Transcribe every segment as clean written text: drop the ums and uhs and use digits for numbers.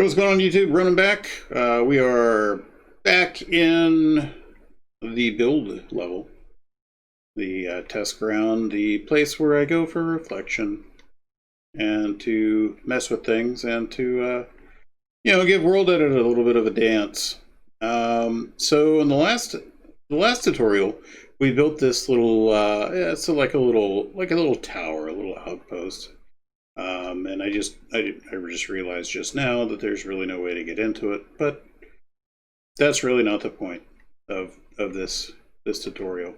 what's going on YouTube? Running back. We are back in the build level, the test ground, the place where I go for reflection and to mess with things and to give Worldedit a little bit of a dance. So in the last tutorial, we built this little it's like a little tower, a little outpost. And I just realized just now that there's really no way to get into it, but that's really not the point of this tutorial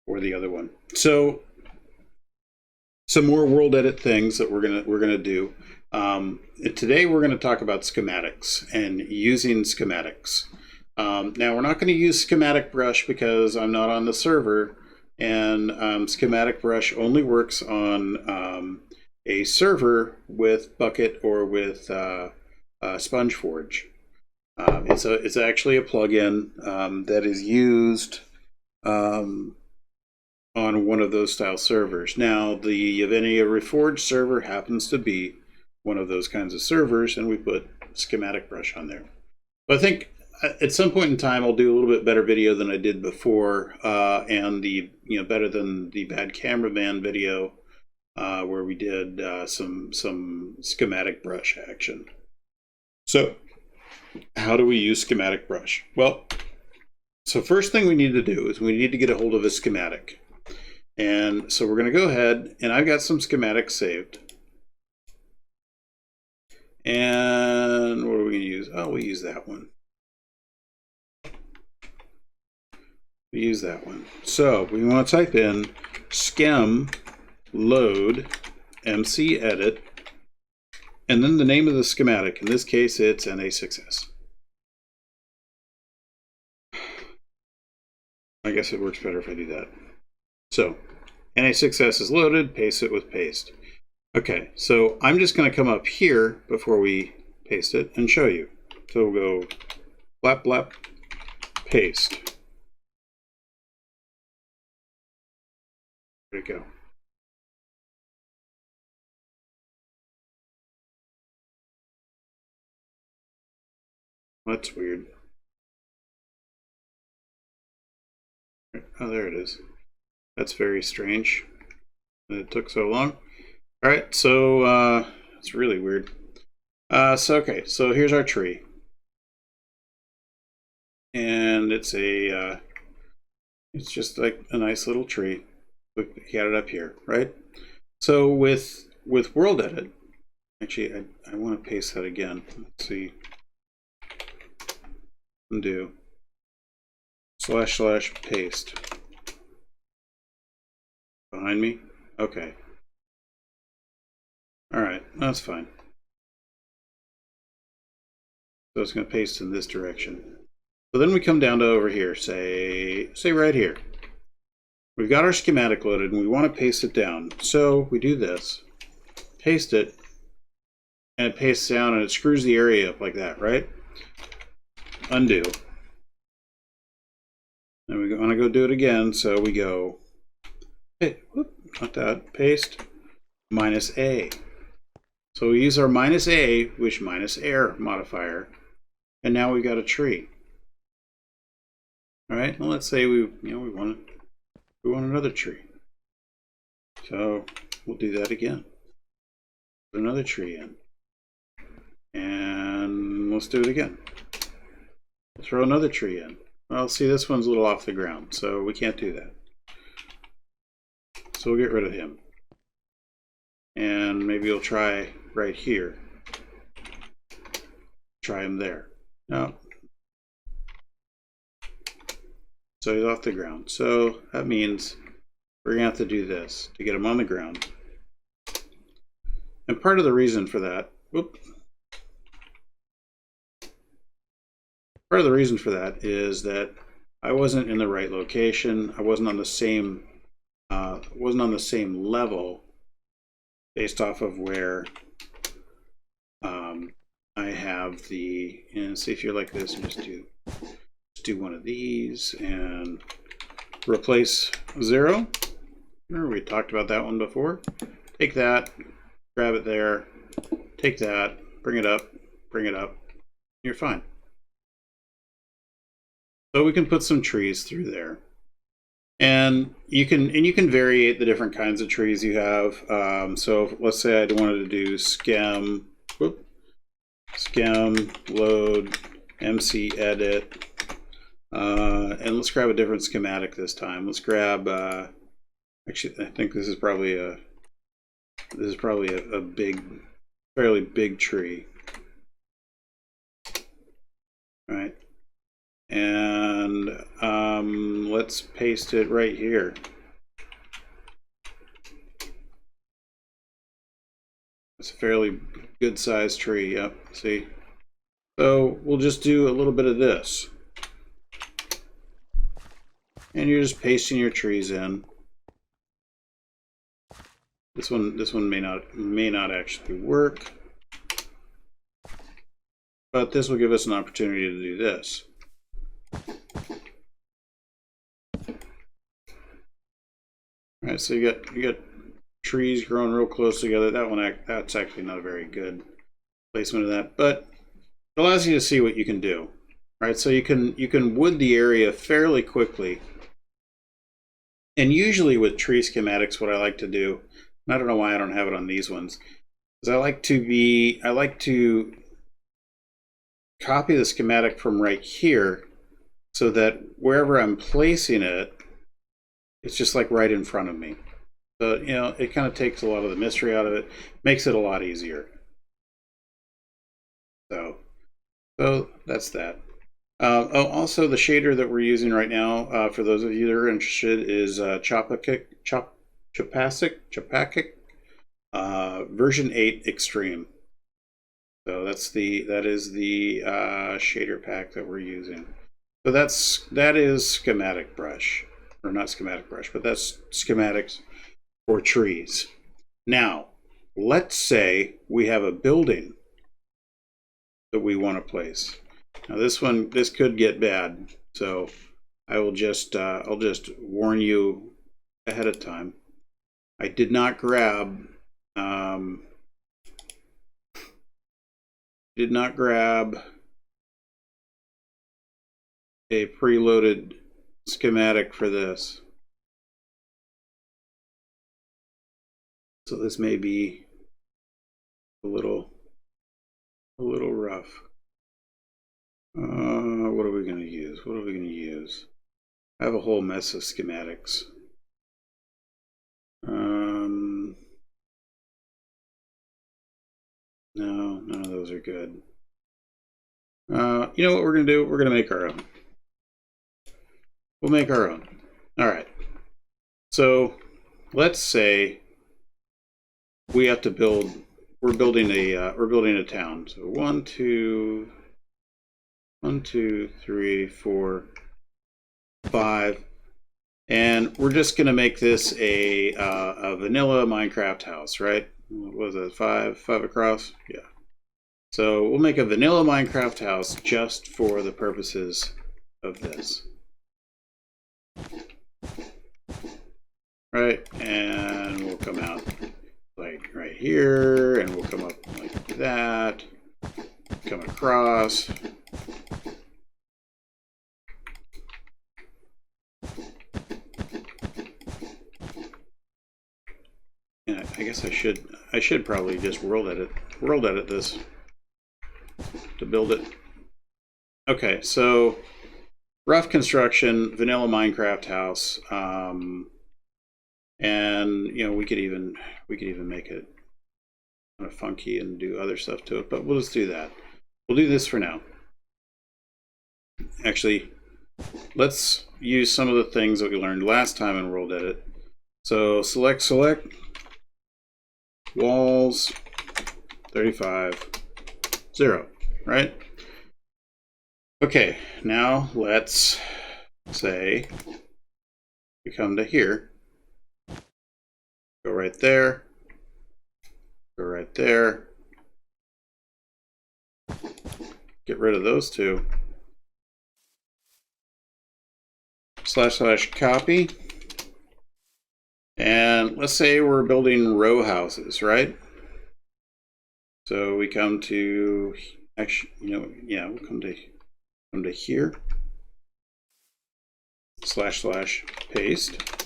or the other one. So some more Worldedit things that we're gonna do. Today we're gonna talk about schematics and using schematics. Now we're not going to use Schematic Brush because I'm not on the server, and Schematic Brush only works on a server with Bucket or with SpongeForge. It's actually a plugin that is used on one of those style servers. Now the Avenia Reforged server happens to be one of those kinds of servers, and we put Schematic Brush on there. But I think at some point in time I'll do a little bit better video than I did before, and better than the Bad Cameraman video. Where we did some Schematic Brush action. So how do we use Schematic Brush? Well, so first thing we need to do is we need to get a hold of a schematic. And so we're going to go ahead, and I've got some schematics saved. And what are we going to use? Oh, we'll use that one. We use that one. So we want to type in schem load MC edit, and then the name of the schematic. In this case, it's NA6S. I guess it works better if I do that. So NA6S is loaded, paste it with paste. Okay, so I'm just going to come up here before we paste it and show you. So we'll go blap blap paste. There we go. That's weird. Oh, there it is. That's very strange. It took so long. All right, so it's really weird. Okay, so here's our tree, and it's just like a nice little tree. We got it up here, right? So with Worldedit, actually, I want to paste that again. Let's see. Undo / paste behind me. Okay, all right, that's fine. So it's going to paste in this direction. So then we come down to over here, say right here. We've got our schematic loaded and we want to paste it down. So we do this, paste it, and it pastes down and it screws the area up like that, right? Undo. And we want to go do it again, so we go, hey, whoop, not that, paste, -A. So we use our -A, which -air modifier, and now we've got a tree. All right, well, let's say we want another tree. So we'll do that again. Put another tree in, and let's do it again. Throw another tree in. Well, see, this one's a little off the ground, so we can't do that. So we'll get rid of him. And maybe we'll try right here. Try him there. No. So he's off the ground. So that means we're going to have to do this to get him on the ground. And part of the reason for that, part of the reason for that is that I wasn't in the right location. I wasn't on the same level based off of where I have the. And see if you're like this, and just do one of these and replace 0. Remember we talked about that one before. Take that, grab it there, take that, bring it up, bring it up, you're fine. So we can put some trees through there. And you can variate the different kinds of trees you have. So let's say I wanted to do skem load MC edit, and let's grab a different schematic this time. Let's grab actually I think this is probably a fairly big tree. All right. And let's paste it right here. It's a fairly good sized tree, yep, see? So we'll just do a little bit of this. And you're just pasting your trees in. This one may not actually work. But this will give us an opportunity to do this. All right, so you got trees growing real close together. That's actually not a very good placement of that, but it allows you to see what you can do. Right, so you can wood the area fairly quickly. And usually with tree schematics, what I like to do, and I don't know why I don't have it on these ones, is I like to copy the schematic from right here so that wherever I'm placing it, it's just like right in front of me. So, you know, it kind of takes a lot of the mystery out of it, makes it a lot easier. So that's that. Also, the shader that we're using right now, for those of you that are interested, is Chocapic version 8 Extreme. So that is the shader pack that we're using. So that is Schematic Brush, or not Schematic Brush, but that's schematics for trees. Now, let's say we have a building that we want to place. Now this could get bad, so I'll just warn you ahead of time. I did not grab a preloaded schematic for this. So this may be a little rough. What are we going to use? I have a whole mess of schematics. No, none of those are good. You know what we're going to do? We're going to make our own. We'll make our own. All right. So let's say we have to build. We're building a town. So 1, 2, 3, 4, 5, and we're just going to make this a vanilla Minecraft house, right? What was it, 5 across? Yeah. So we'll make a vanilla Minecraft house just for the purposes of this. Right, and we'll come out like right here, and we'll come up like that, come across. And I guess I should probably just world edit this to build it. Okay, so rough construction, vanilla Minecraft house, and you know we could even make it kind of funky and do other stuff to it, but we'll just do that. We'll do this for now. Actually, let's use some of the things that we learned last time in Worldedit. So select walls 35 0, right? Okay, now let's say we come to here, go right there, go right there, get rid of those two, / copy, and let's say we're building row houses, right? So we come to, Actually, you know, yeah, we'll come to here, / paste,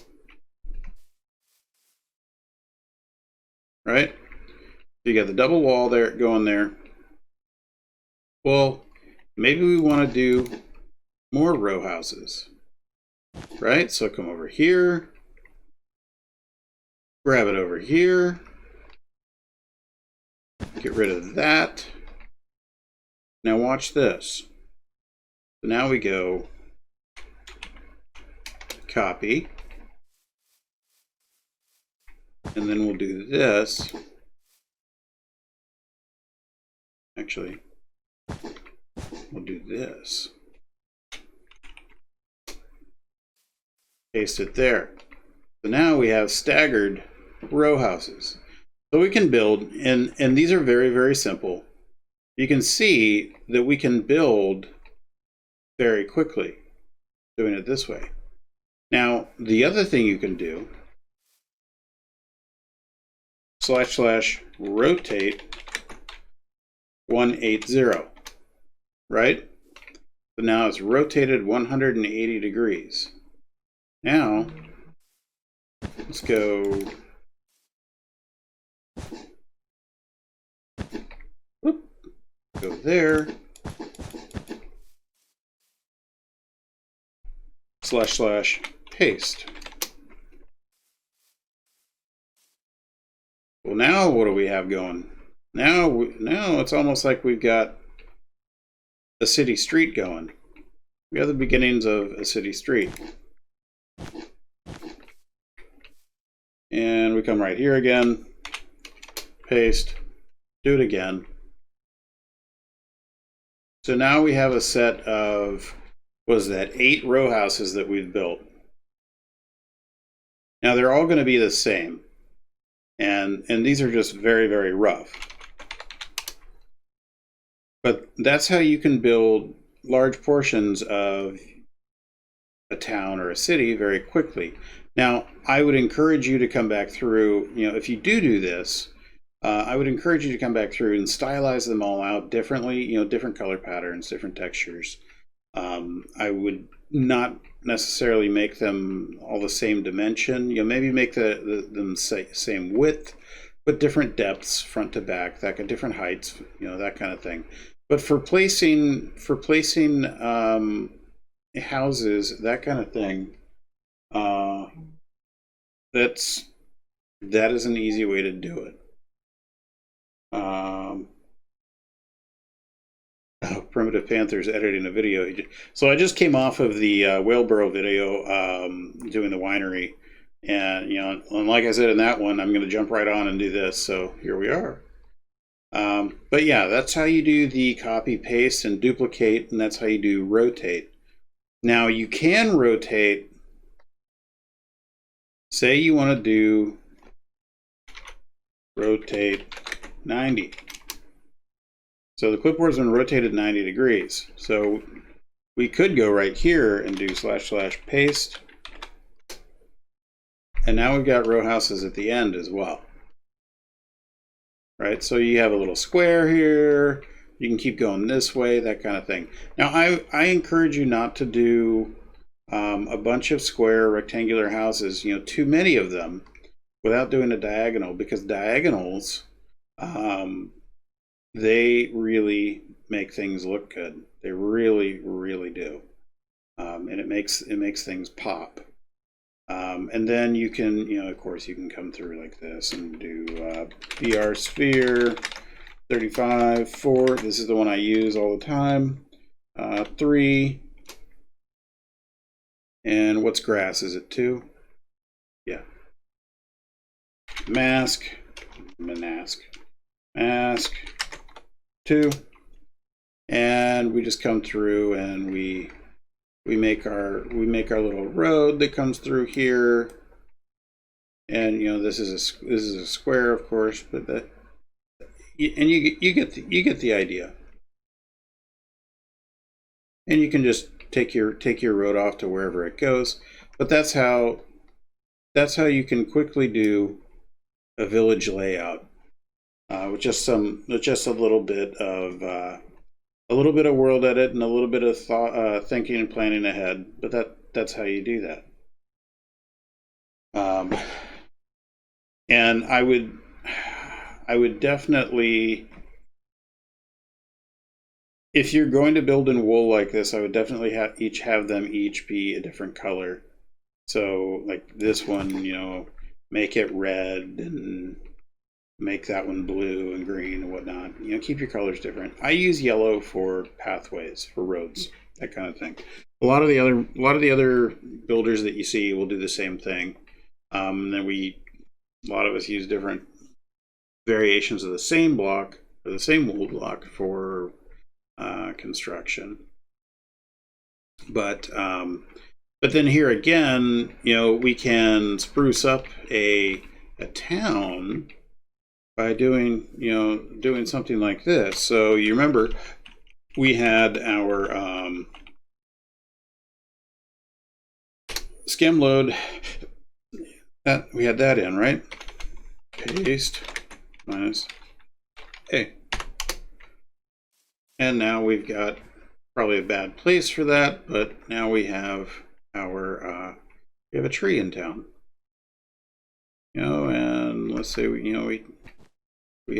right? So you got the double wall there going there. Well, maybe we want to do more row houses, right? So come over here, grab it over here, get rid of that. Now watch this. So now we go copy, and then we'll do this. Actually, we'll do this. Paste it there. So now we have staggered row houses. So we can build, and these are very, very simple. You can see that we can build very quickly doing it this way. Now, the other thing you can do, / rotate 180, right? So now it's rotated 180 degrees. Now, let's go, whoop, go there, / paste. Well, now what do we have going? Now it's almost like we've got a city street going. We have the beginnings of a city street. And we come right here again, paste, do it again. So now we have a set of, what is that, 8 row houses that we've built. Now they're all going to be the same. And these are just very, very rough. But that's how you can build large portions of a town or a city very quickly. Now, I would encourage you to come back through, you know, if you do this, I would encourage you to come back through and stylize them all out differently, you know, different color patterns, different textures. I would not necessarily make them all the same dimension. You know, maybe make them same width, but different depths, front to back, that kind of different heights, you know, that kind of thing. But for placing houses, that kind of thing, that is an easy way to do it. Primitive Panther's editing a video. So I just came off of the Whaleboro video doing the winery, and you know, and like I said in that one, I'm going to jump right on and do this. So here we are. But yeah, that's how you do the copy, paste, and duplicate, and that's how you do rotate. Now you can rotate. Say you want to do rotate 90. So the clipboard's been rotated 90 degrees. So we could go right here and do / paste. And now we've got row houses at the end as well. Right, so you have a little square here. You can keep going this way, that kind of thing. Now I encourage you not to do a bunch of square rectangular houses, you know, too many of them, without doing a diagonal, because diagonals, they really make things look good. They really, really do, and it makes things pop. And then you can, you know, of course, you can come through like this and do BR sphere 35 4. This is the one I use all the time. 3. And what's grass? Is it 2? Yeah. Mask 2, and we just come through and we make our little road that comes through here, and you know, this is a square, of course, but you get the idea. And you can just take your road off to wherever it goes. But that's how you can quickly do a village layout with just a little bit of a little bit of Worldedit and a little bit of thought, thinking and planning ahead, but that's how you do that. And I would definitely, if you're going to build in wool like this, I would definitely have them each be a different color. So like this one, you know, make it red and make that one blue and green and whatnot. You know, keep your colors different. I use yellow for pathways, for roads, that kind of thing. A lot of the other builders that you see will do the same thing. Then a lot of us use different variations of the same block or the same wool block for construction. But then here again, you know, we can spruce up a town by doing something like this. So you remember we had our skim load, that we had that in, right? Paste minus A. And now we've got probably a bad place for that, but now we have our we have a tree in town. You know, and let's say we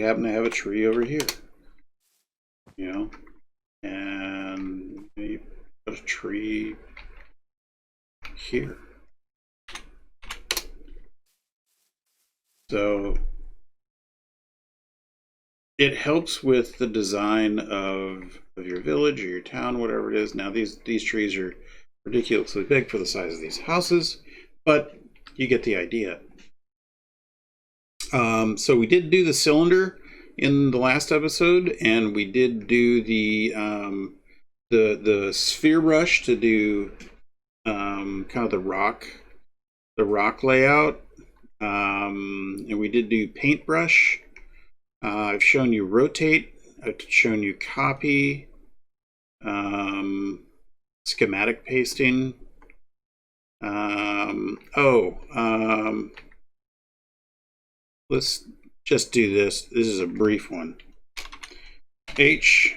happen to have a tree over here. You know, and maybe put a tree here. So it helps with the design of your village or your town, whatever it is. Now these trees are ridiculously big for the size of these houses, but you get the idea. So we did do the cylinder in the last episode, and we did do the sphere brush to do kind of the rock layout, and we did do paintbrush. I've shown you rotate. I've shown you copy, schematic pasting. Let's just do this. This is a brief one. H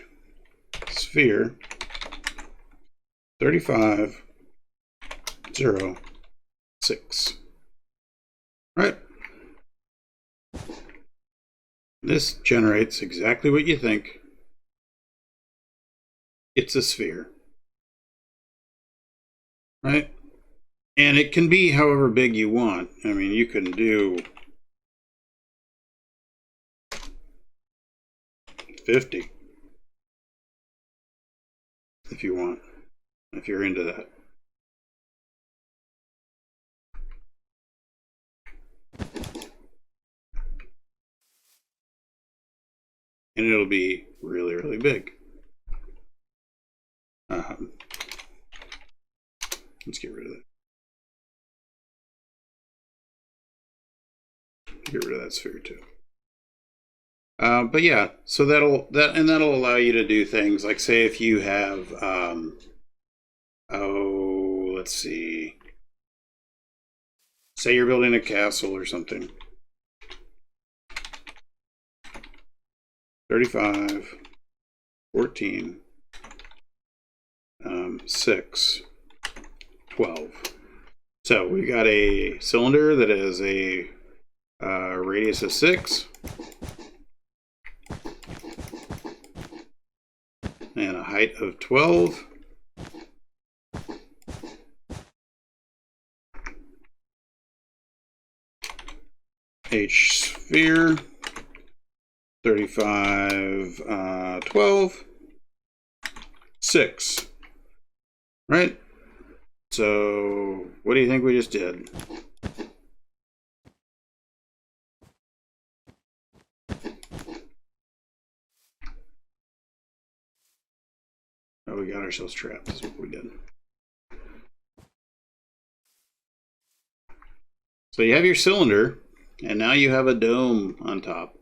sphere 3506. Right. This generates exactly what you think. It's a sphere. Right? And it can be however big you want. I mean, you can do 50 if you want, if you're into that. And it'll be really, really big. Let's get rid of that. Get rid of that sphere too. But yeah, so that'll allow you to do things like, say, if you have, let's see, say you're building a castle or something. 35, 14, 6, 12. So we got a cylinder that has a radius of 6 and a height of 12. H sphere 35, 12, 6. Right? So what do you think we just did? Oh, we got ourselves trapped, is what we did. So you have your cylinder, and now you have a dome on top.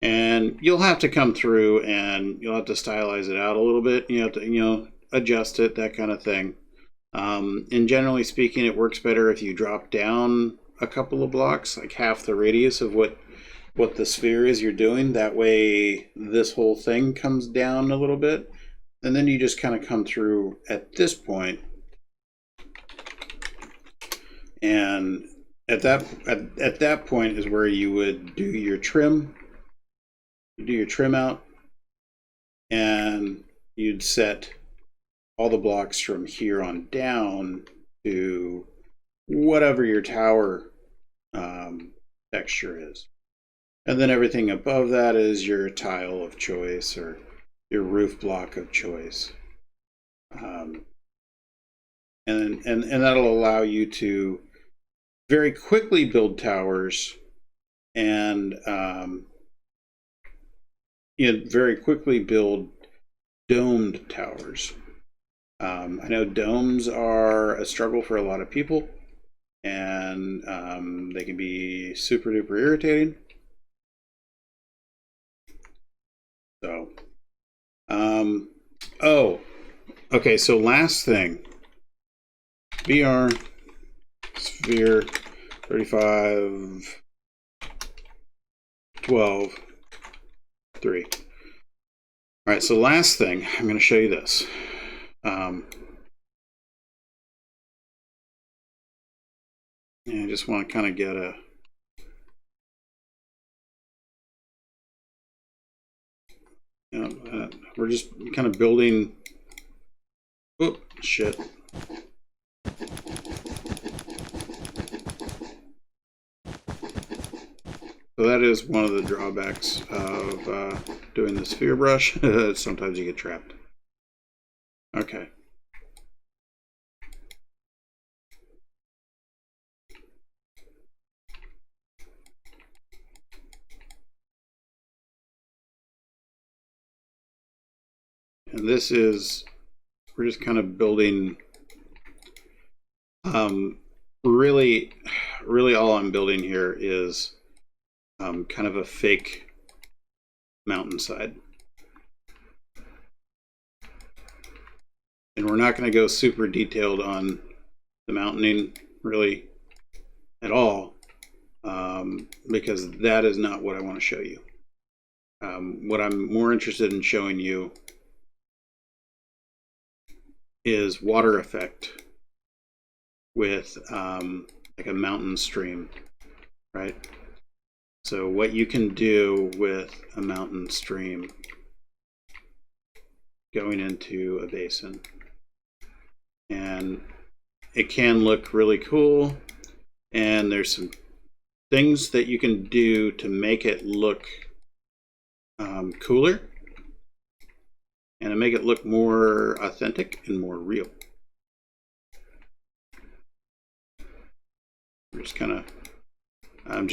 And you'll have to come through and you'll have to stylize it out a little bit. You have to, adjust it, that kind of thing. And generally speaking, it works better if you drop down a couple of blocks, like half the radius of what the sphere is you're doing. That way this whole thing comes down a little bit. And then you just kind of come through at this point, and at that point is where you would do your trim. You do your trim out, and you'd set all the blocks from here on down to whatever your tower texture is. And then everything above that is your tile of choice or your roof block of choice. And that'll allow you to very quickly build towers and very quickly build domed towers. I know domes are a struggle for a lot of people, and they can be super duper irritating. So, oh, okay, so last thing, VR Sphere 35 12 3. All right, so last thing, I'm going to show you this. And I just want to kind of get a we're just kind of building. Oh shit. So that is one of the drawbacks of doing the sphere brush. Sometimes you get trapped. Okay. And this is, we're just kind of building, really all I'm building here is kind of a fake mountainside. And we're not going to go super detailed on the mountaining really at all, because that is not what I want to show you. What I'm more interested in showing you is water effect with like a mountain stream, right? So what you can do with a mountain stream going into a basin. And it can look really cool, and there's some things that you can do to make it look cooler and to make it look more authentic and more real. I'm just kind of, I'm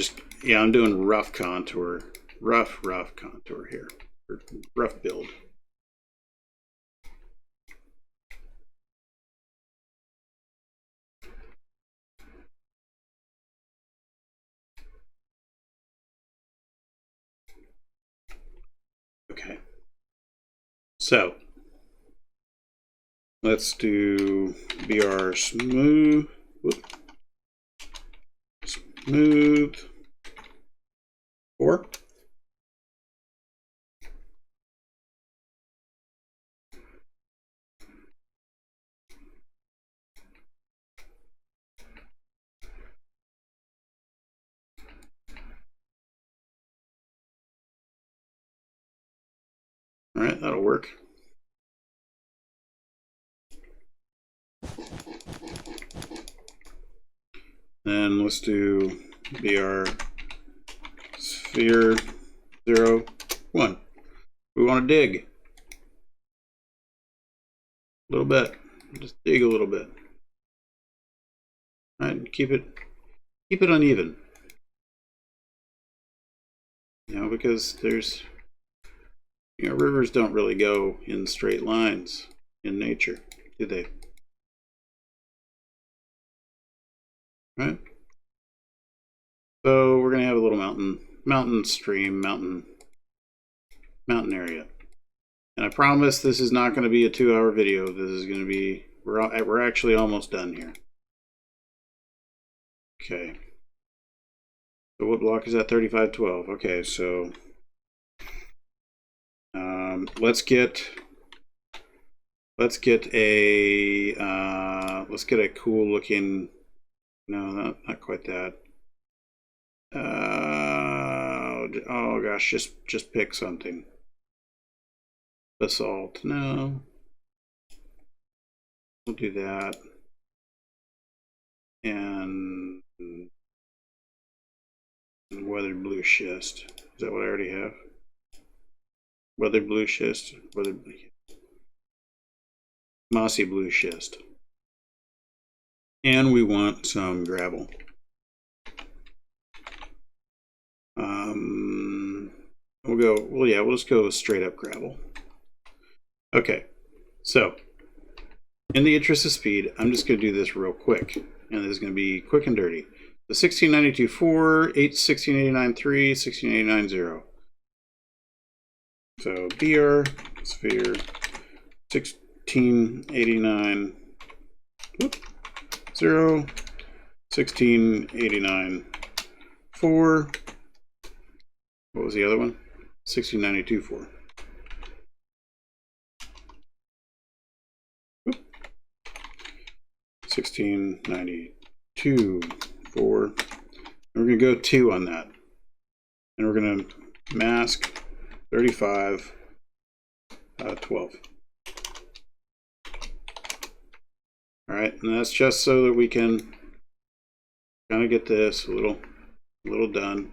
doing rough contour here, or rough build. Okay, so let's do BR smooth. Smooth 4. All right, that'll work. Then let's do BR sphere 0 1. We want to dig a little bit. Just dig a little bit. All right, keep it uneven. You know, because there's, you know, rivers don't really go in straight lines in nature, do they? Right? So we're gonna have a little mountain stream, mountain area. And I promise this is not going to be a 2-hour video. This is going to be, we're actually almost done here. Okay. So what block is that? 3512. Okay, so let's get let's get a cool looking. No, not quite that. Oh gosh, just pick something. Basalt. No, we'll do that. And weathered blue schist. Is that what I already have? Weathered blue schist. Mossy blue schist. And we want some gravel. We'll just go straight up gravel. Okay, so in the interest of speed, I'm just going to do this real quick, and this is going to be quick and dirty. The 1692.4, 1689.3, 1689.0. So BR sphere 1689 0 1689 4. What was the other one? 1692.4. 1692.4. And we're going to go 2 on that. And we're going to mask 35 12. All right, and that's just so that we can kind of get this a little done.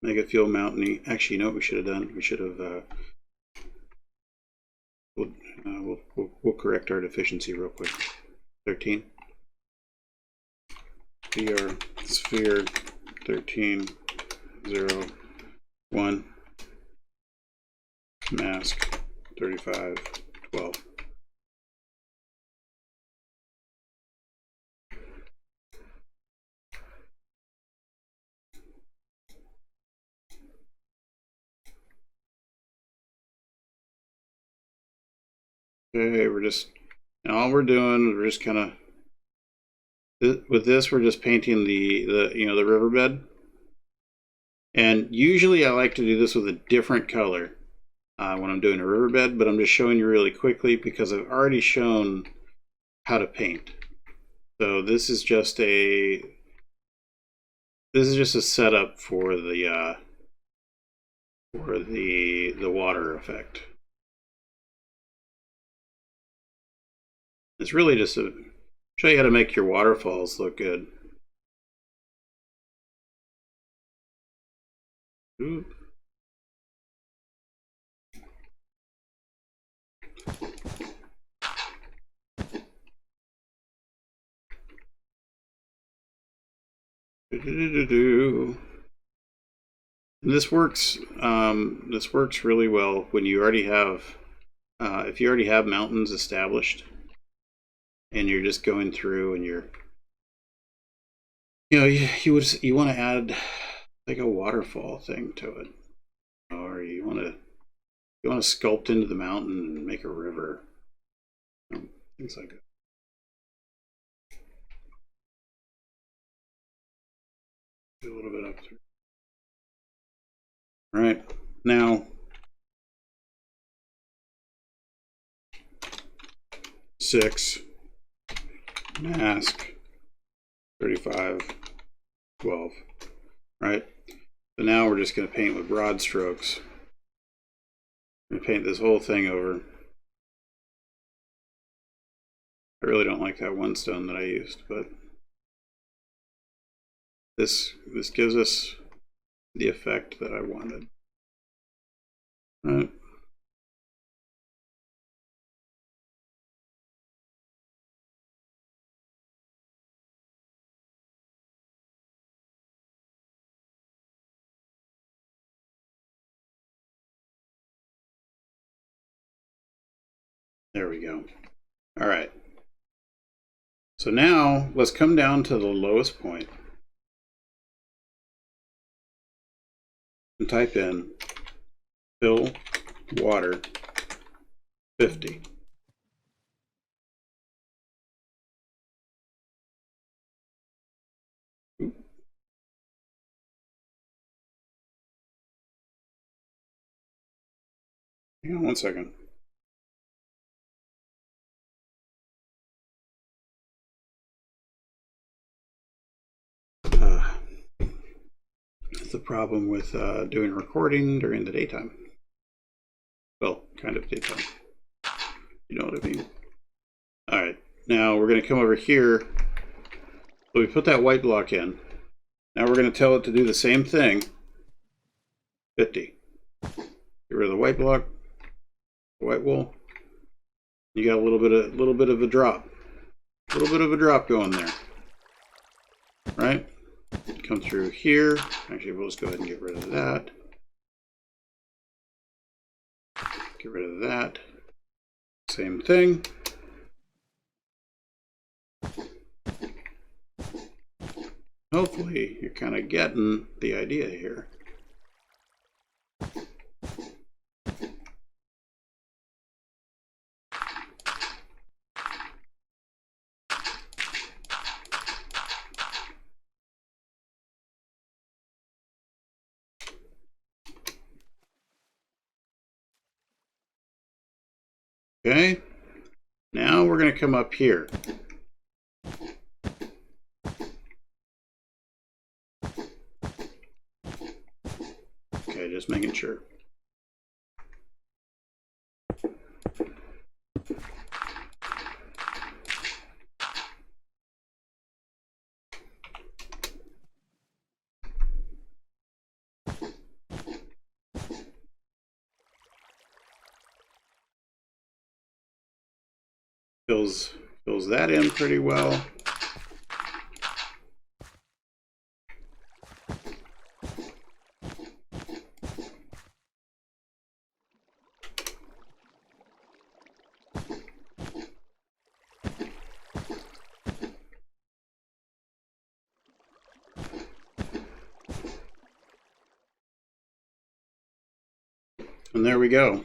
Make it feel mountainy. Actually, you know what we should have done? We should have. We'll correct our deficiency real quick. 13. BR sphere 13 0 1 mask 35 12. Okay, we're just, and all we're doing, we're just kind of, with this, we're just painting the riverbed. And usually I like to do this with a different color when I'm doing a riverbed, but I'm just showing you really quickly because I've already shown how to paint. So this is just a setup for the water effect. It's really just to show you how to make your waterfalls look good. Ooh. This works. This works really well when you already have, if you already have mountains established, and you're just going through, and you want to add like a waterfall thing to it, or you want to sculpt into the mountain and make a river, things like that. Do a little bit up through. All right, now six mask 35 12. Right, so now we're just going to paint with broad strokes. I'm going to paint this whole thing over. I really don't like that one stone that I used, but this gives us the effect that I wanted. Right. There we go. All right. So now let's come down to the lowest point and type in fill water 50. Hang on 1 second. That's the problem with doing recording during the daytime. Well, kind of daytime. You know what I mean? All right, now we're going to come over here. So we put that white block in. Now we're going to tell it to do the same thing. 50. Get rid of the white block, the white wool. You got a little bit of a drop. A little bit of a drop going there. Right? Come through here. Actually, we'll just go ahead and get rid of that. Get rid of that. Same thing. Hopefully, you're kind of getting the idea here. Okay, now we're going to come up here. Okay, just making sure. Fills that in pretty well. And there we go.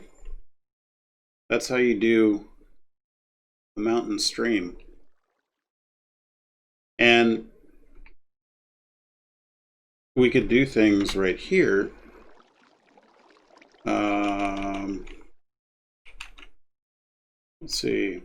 That's how you do the mountain stream. And we could do things right here. Let's see.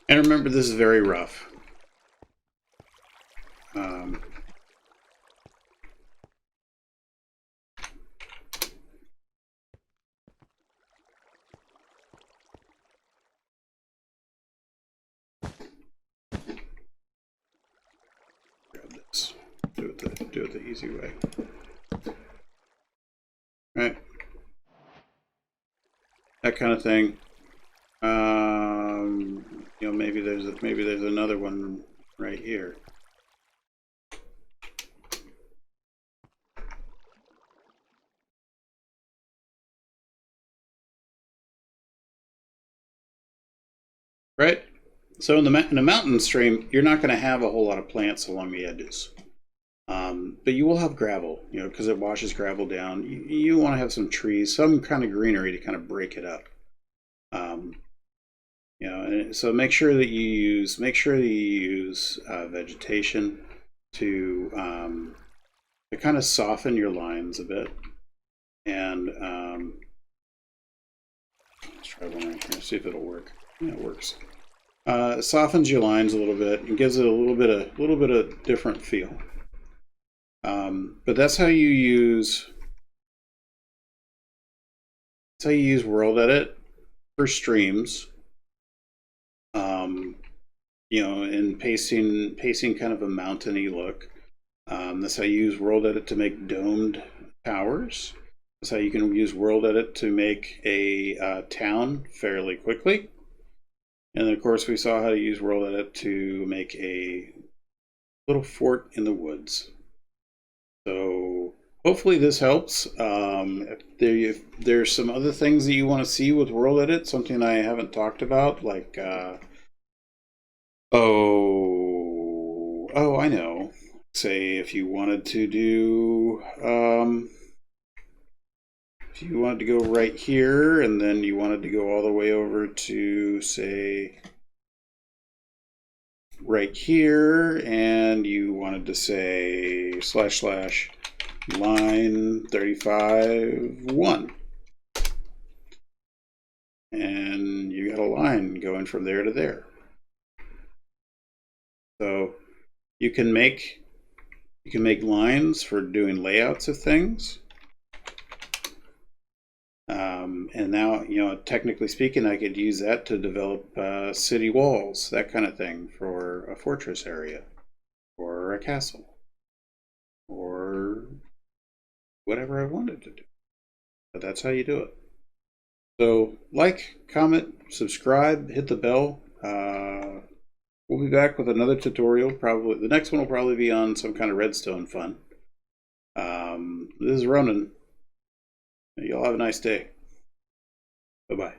And remember, this is very rough. Grab this. Do it the easy way. Right. That kind of thing. You know, maybe there's another one right here. Right? So in the mountain stream, you're not going to have a whole lot of plants along the edges. But you will have gravel, you know, because it washes gravel down. You want to have some trees, some kind of greenery to kind of break it up. You know, and so make sure that you use vegetation to kind of soften your lines a bit. And let's try one right here, see if it'll work. Yeah, it works. Softens your lines a little bit and gives it a little bit of different feel. But that's how you use Worldedit for streams. You know, and pasting kind of a mountainy look. That's how you use Worldedit to make domed towers. That's how you can use Worldedit to make a town fairly quickly. And then, of course, we saw how to use Worldedit to make a little fort in the woods. So hopefully this helps. If there's some other things that you want to see with Worldedit, something I haven't talked about, like I know. say if you wanted to do, if you wanted to go right here and then you wanted to go all the way over to, say, right here, and you wanted to say / line 35(1), and you got a line going from there to there. So you can make lines for doing layouts of things. And now, you know, technically speaking, I could use that to develop city walls, that kind of thing, for a fortress area or a castle or whatever I wanted to do. But that's how you do it. So like, comment, subscribe, hit the bell. We'll be back with another tutorial. Probably the next one will probably be on some kind of redstone fun. This is Ronan. Y'all have a nice day. Bye-bye.